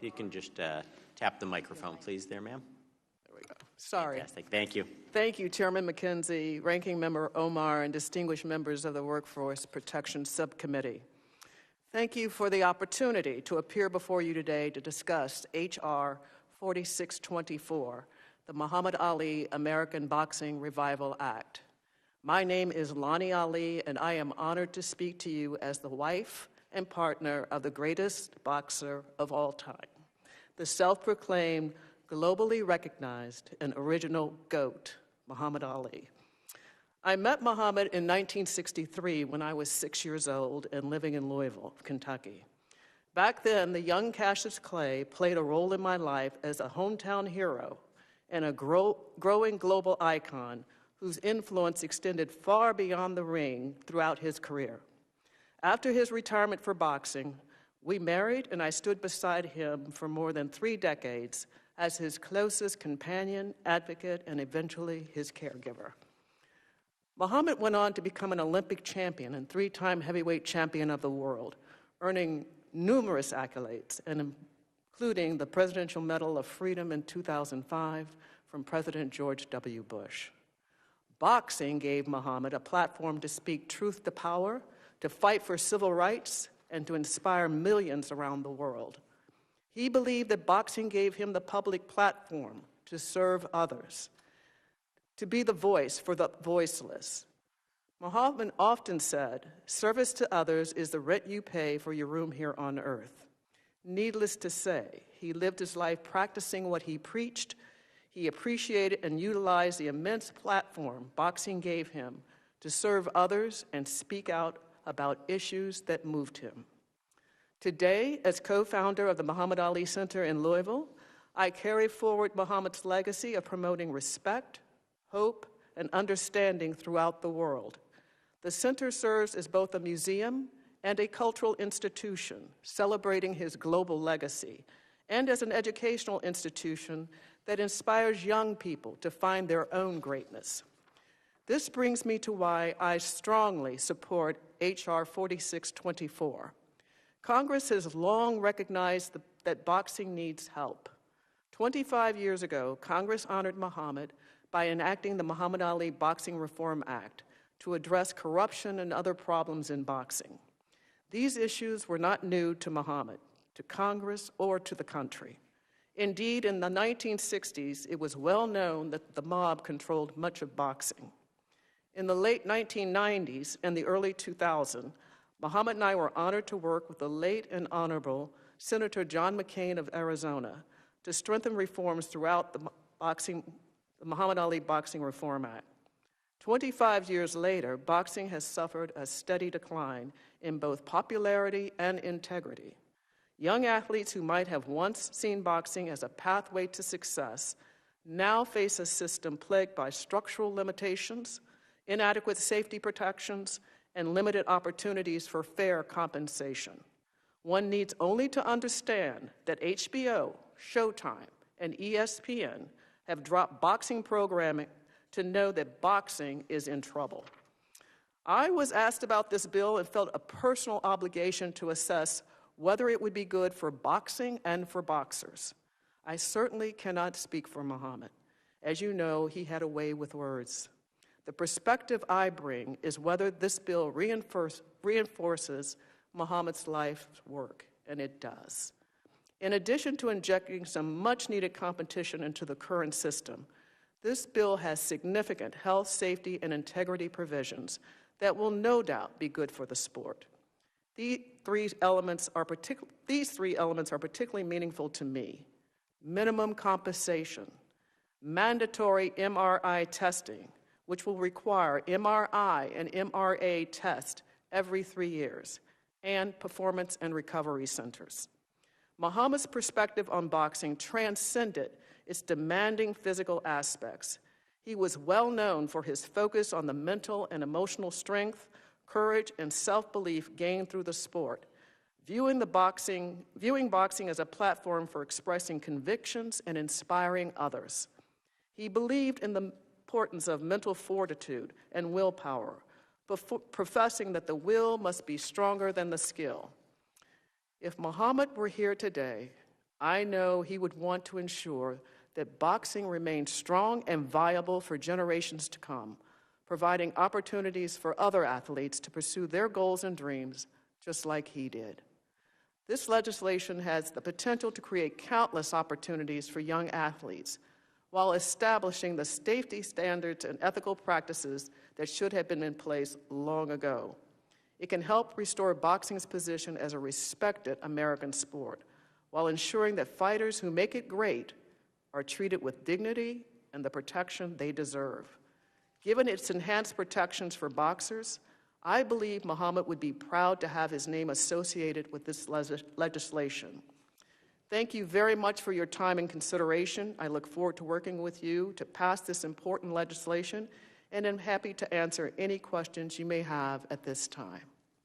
You can just tap the microphone, please, there, ma'am. There we go. Sorry. Fantastic. Thank you. Thank you, Chairman McKenzie, Ranking Member Omar, and distinguished members of the Workforce Protection Subcommittee. Thank you for the opportunity to appear before you today to discuss H.R. 4624, the Muhammad Ali American Boxing Revival Act. My name is Lonnie Ali, and I am honored to speak to you as the wife and partner of the greatest boxer of all time, the self-proclaimed, globally recognized, and original GOAT, Muhammad Ali. I met Muhammad in 1963 when I was 6 years old and living in Louisville, Kentucky. Back then, the young Cassius Clay played a role in my life as a hometown hero and a growing global icon whose influence extended far beyond the ring throughout his career. After his retirement for boxing, we married, and I stood beside him for more than 3 decades as his closest companion, advocate, and eventually his caregiver. Muhammad went on to become an Olympic champion and 3-time heavyweight champion of the world, earning numerous accolades, and including the Presidential Medal of Freedom in 2005 from President George W. Bush. Boxing gave Muhammad a platform to speak truth to power, to fight for civil rights, and to inspire millions around the world. He believed that boxing gave him the public platform to serve others, to be the voice for the voiceless. Muhammad often said, "Service to others is the rent you pay for your room here on earth." Needless to say, he lived his life practicing what he preached. He appreciated and utilized the immense platform boxing gave him to serve others and speak out about issues that moved him. Today, as co-founder of the Muhammad Ali Center in Louisville, I carry forward Muhammad's legacy of promoting respect, hope, and understanding throughout the world. The center serves as both a museum and a cultural institution, celebrating his global legacy, and as an educational institution that inspires young people to find their own greatness. This brings me to why I strongly support H.R. 4624. Congress has long recognized that boxing needs help. 25 years ago, Congress honored Muhammad by enacting the Muhammad Ali Boxing Reform Act to address corruption and other problems in boxing. These issues were not new to Muhammad, to Congress, or to the country. Indeed, in the 1960s, it was well known that the mob controlled much of boxing. In the late 1990s and the early 2000s, Muhammad and I were honored to work with the late and honorable Senator John McCain of Arizona to strengthen reforms throughout the Muhammad Ali Boxing Reform Act. 25 years later, boxing has suffered a steady decline in both popularity and integrity. Young athletes who might have once seen boxing as a pathway to success now face a system plagued by structural limitations, inadequate safety protections, and limited opportunities for fair compensation. One needs only to understand that HBO, Showtime, and ESPN have dropped boxing programming to know that boxing is in trouble. I was asked about this bill and felt a personal obligation to assess whether it would be good for boxing and for boxers. I certainly cannot speak for Muhammad. As you know, he had a way with words. The perspective I bring is whether this bill reinforces Muhammad's life's work, and it does. In addition to injecting some much-needed competition into the current system, this bill has significant health, safety, and integrity provisions that will no doubt be good for the sport. These three elements are particularly meaningful to me. Minimum compensation, mandatory MRI testing, which will require MRI and MRA tests every 3 years, and performance and recovery centers. Muhammad's perspective on boxing transcended its demanding physical aspects. He was well known for his focus on the mental and emotional strength, courage, and self-belief gained through the sport, viewing boxing as a platform for expressing convictions and inspiring others. He believed in the importance of mental fortitude and willpower, professing that the will must be stronger than the skill. If Muhammad were here today, I know he would want to ensure that boxing remains strong and viable for generations to come, providing opportunities for other athletes to pursue their goals and dreams just like he did. This legislation has the potential to create countless opportunities for young athletes while establishing the safety standards and ethical practices that should have been in place long ago. It can help restore boxing's position as a respected American sport while ensuring that fighters who make it great are treated with dignity and the protection they deserve. Given its enhanced protections for boxers, I believe Muhammad would be proud to have his name associated with this legislation. Thank you very much for your time and consideration. I look forward to working with you to pass this important legislation, and I'm happy to answer any questions you may have at this time.